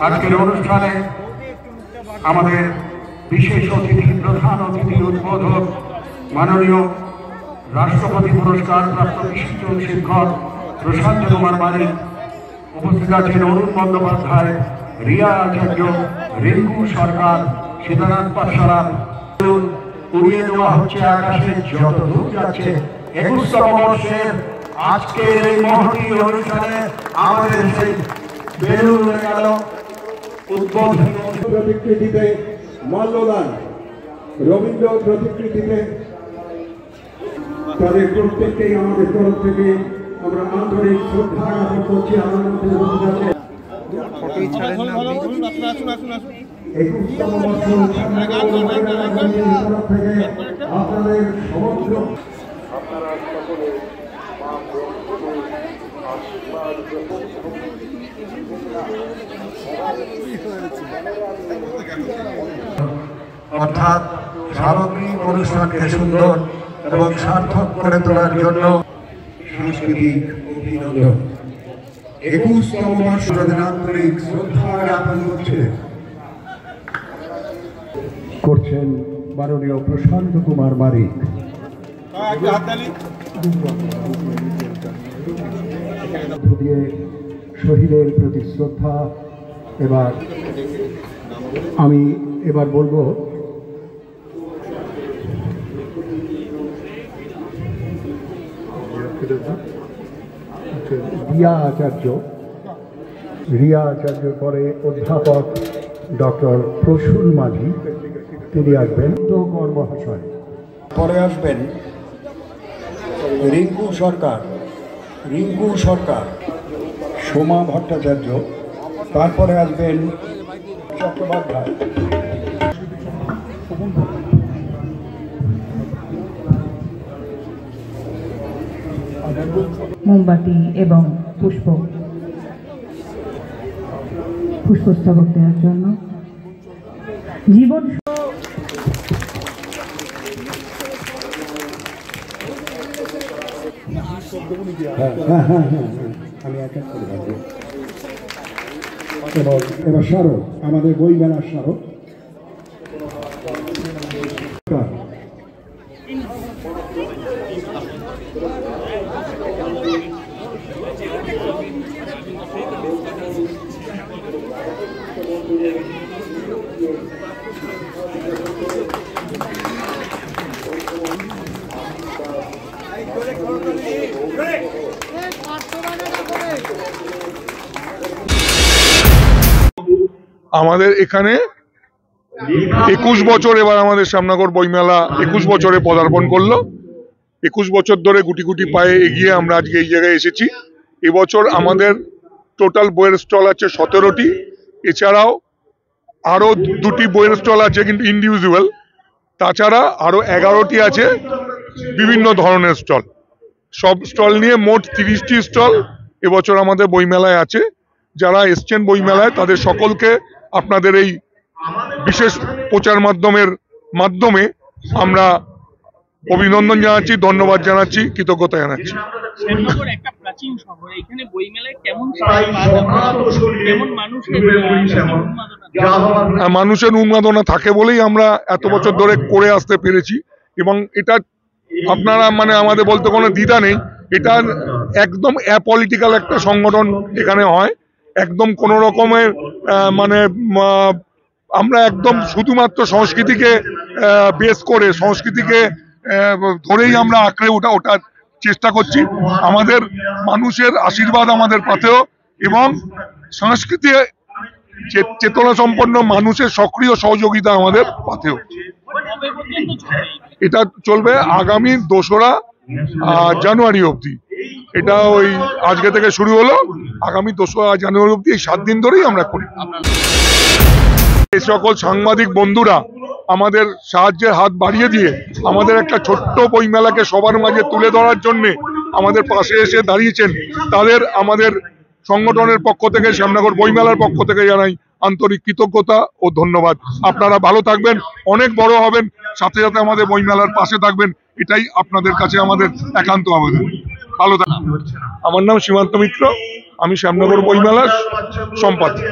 আজকের অনুষ্ঠানে আমাদের বিশেষ অতিথি, প্রধান অতিথি, উদ্বোধক মাননীয় রাষ্ট্রপতি পুরস্কার প্রাপ্ত বিশিষ্ট শিক্ষক প্রশান্ত কুমার মালিক, উপস্থিত আছেন অরুণ বন্দ্যোপাধ্যায়, রিয়া আচার্য, রিঙ্কু সরকার, সীতানাথ পাঠশালা। উড়িয়ে দেওয়া হচ্ছে আকাশে যত দূর যাচ্ছে 21তম বর্ষের আজকের এই মহতী অনুষ্ঠানে আমাদের সেই বেলুন হয়ে গেল উদ্বোধনী প্রতিকৃতিতে মল্লদান, রবীন্দ্র প্রতিকৃতিতে তাদের প্রত্যেককেই আমাদের তরফ থেকে আমরা আন্তরিক শ্রদ্ধা জ্ঞাপন করছি। আমার মধ্যে উপস্থিত আছে 21তম বর্ষ থেকে আপনাদের সমগ্র আপনারা সকলে অর্থাৎ সামগ্রিক অনুষ্ঠানকে সুন্দর এবং সার্থক করে তোলার জন্য সাংস্কৃতিক অভিনন্দন। 21তম বর্ষ আন্তরিক শ্রদ্ধা জ্ঞাপন করছেন মাননীয় প্রশান্ত কুমার মালিক। দিয়ে শহীদের প্রতি শ্রদ্ধা। আমি এবার বলবো রিয়া আচার্য পরে অধ্যাপক ডক্টর প্রসূন মাঝি, তিনি আসবেন। তো মহাশয় পরে আসবেন রিঙ্কু সরকার, সোমা ভট্টাচার্য, তারপরে আসবেন চট্টোপাধ্যায়। মোমবাতি এবং পুষ্পস্তবক দেওয়ার জন্য জীবন আমি এক এক করে থাকবো। এবার স্মারক, আমাদের বইমেলার স্মারক আমাদের এখানে 21 বছর, এবার আমাদের শ্যামনগর বইমেলা 21 বছরে পদার্পণ করলো। 21 বছর ধরে গুটি গুটি পায়ে এগিয়ে আমরা আজকে এই জায়গায় এসেছি। এবছর আমাদের টোটাল বইয়ের স্টল আছে 17টি, এছাড়াও আরো 2টি বইয়ের স্টল আছে কিন্তু ইন্ডিভিজুয়াল, তাছাড়া আরো 11টি আছে বিভিন্ন ধরনের স্টল। সব স্টল নিয়ে মোট 30টি স্টল এবছর আমাদের বইমেলায় আছে। যারা এসছেন বইমেলায় তাদের সকলকে আপনাদের এই বিশেষ প্রচার মাধ্যমে আমরা অভিনন্দন জানাচ্ছি, ধন্যবাদ জানাচ্ছি, কৃতজ্ঞতা জানাচ্ছি। মানুষের উন্মাদনা থাকে বলেই আমরা এত বছর ধরে করে আসতে পেরেছি, এবং এটা আপনারা আমাদের বলতে কোনো দ্বিধা নেই, এটা একদম অ্যাপলিটিক্যাল একটা সংগঠন এখানে হয়। একদম কোন রকমের আমরা একদম শুধুমাত্র সংস্কৃতিকে বেস করে, সংস্কৃতিকে ধরেই আমরা আঁকড়ে ওঠার চেষ্টা করছি। আমাদের মানুষের আশীর্বাদ আমাদের পাথেও, এবং সংস্কৃতি চেতনা সম্পন্ন মানুষের সক্রিয় সহযোগিতা আমাদের পাথেও। এটা চলবে আগামী 2রা জানুয়ারি অবধি। এটা ওই আজকে থেকে শুরু হলো, আগামী 2রা জানুয়ারি অবধি, এই 7 দিন ধরেই আমরা করি। এই সকল সাংবাদিক বন্ধুরা আমাদের সাহায্যের হাত বাড়িয়ে দিয়ে আমাদের একটা ছোট্ট বইমেলাকে সবার মাঝে তুলে ধরার জন্য আমাদের পাশে এসে দাঁড়িয়েছেন, তাদের আমাদের সংগঠনের পক্ষ থেকে, শ্যামনগর বইমেলার পক্ষ থেকে জানাই আন্তরিক কৃতজ্ঞতা ও ধন্যবাদ। আপনারা ভালো থাকবেন, অনেক বড় হবেন, সাথে সাথে আমাদের বইমেলার পাশে থাকবেন, এটাই আপনাদের কাছে আমাদের একান্ত আবেদন। ভালো থাকবেন। আমার নাম সীমান্ত মিত্র, আমি শ্যামনগর বইমেলার সম্পাদক।